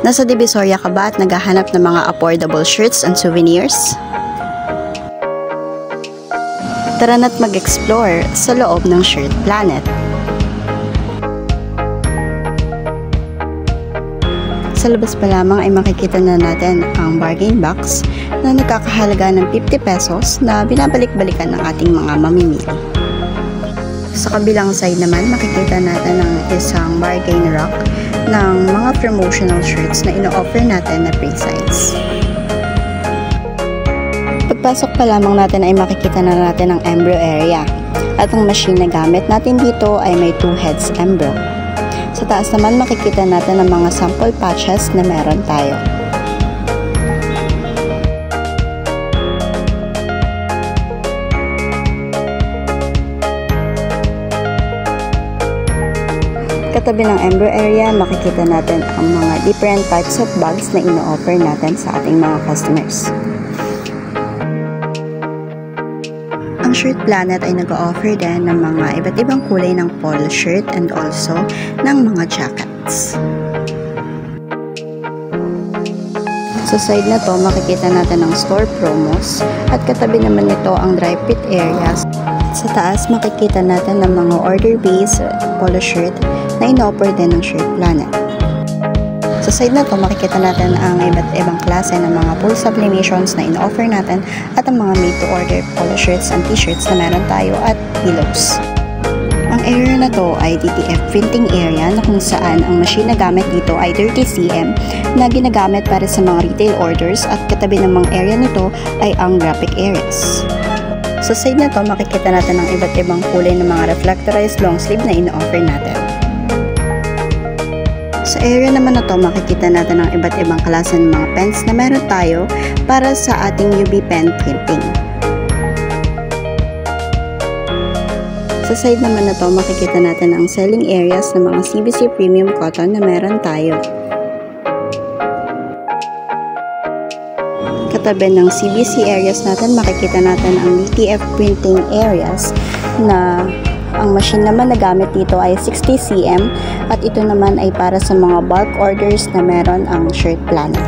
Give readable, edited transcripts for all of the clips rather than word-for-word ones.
Nasa Divisoria ka ba at naghahanap ng mga affordable shirts and souvenirs? Tara na't mag-explore sa loob ng Shirt Planet. Sa labas pa lamang ay makikita na natin ang bargain box na nagkakahalaga ng 50 pesos na binabalik-balikan ng ating mga mamimili. Sa kabilang side naman, makikita natin ang isang bargain rack ng mga promotional shirts na ino-offer natin na free size. Pagpasok pa lamang natin ay makikita na natin ang embryo area at ang machine na gamit natin dito ay may 2 heads embryo. Sa taas naman makikita natin ang mga sample patches na meron tayo. Katabi ng embryo area, makikita natin ang mga different types of bags na ino-offer natin sa ating mga customers. Ang Shirt Planet ay nag-o-offer din ng mga iba't ibang kulay ng polo shirt and also ng mga jackets. Sa side na to, makikita natin ang store promos at katabi naman nito ang dry fit areas. Sa taas, makikita natin ang mga order-based polo shirt na ino-offer din ng Shirt Planet. Sa side na to, makikita natin ang iba't ibang klase ng mga full sublimations na ino-offer natin at ang mga made-to-order polo shirts and t-shirts na meron tayo at pillows. Ang area na to ay DTF printing area na kung saan ang machine na gamit dito ay 30cm na ginagamit para sa mga retail orders at katabi ng mga area nito ay ang graphic areas. Sa side na to, makikita natin ang iba't ibang kulay ng mga reflectorized long sleeve na ino-offer natin. Sa area naman na to, makikita natin ang iba't ibang klase ng mga pens na meron tayo para sa ating UV pen printing. Sa side naman na to, makikita natin ang selling areas ng mga CBC premium cotton na meron tayo. Katabi ng CBC areas natin, makikita natin ang DTF printing areas na ang machine naman na gamit dito ay 60cm at ito naman ay para sa mga bulk orders na meron ang Shirt Planet.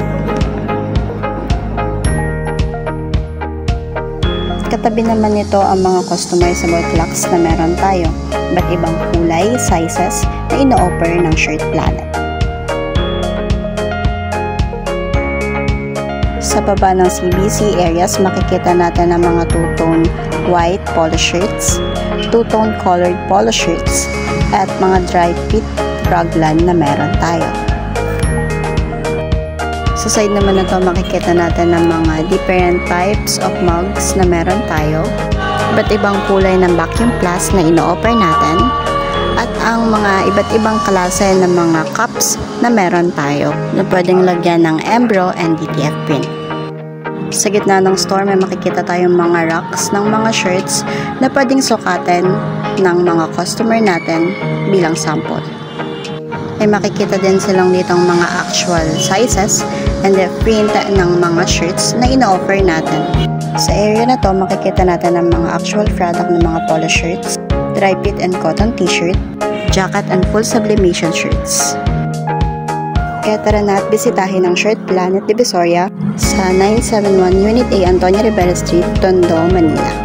Katabi naman nito ang mga customizable clocks na meron tayo, iba't ibang kulay, sizes na ino-offer ng Shirt Planet. Sa baba ng CBC areas, makikita natin ang mga two-tone white polo shirts, two-tone colored polo shirts, at mga dry fit raglan na meron tayo. Sa side naman na to, makikita natin ang mga different types of mugs na meron tayo, iba't ibang kulay ng vacuum plus na ino-offer natin, at ang mga iba't ibang klase ng mga cups na meron tayo na pwedeng lagyan ng embryo and DTF print. Sa gitna ng store, may makikita tayong mga racks ng mga shirts na pwedeng sukatin ng mga customer natin bilang sample. Ay makikita din silang ditong mga actual sizes and the print ng mga shirts na ino-offer natin. Sa area na to, makikita natin ang mga actual product ng mga polo shirts, dry fit and cotton t-shirt, jacket and full sublimation shirts. Kaya tara na at bisitahin ang Shirt Planet Divisoria sa 971 Unit A Antonio Rivera Street, Tondo, Manila.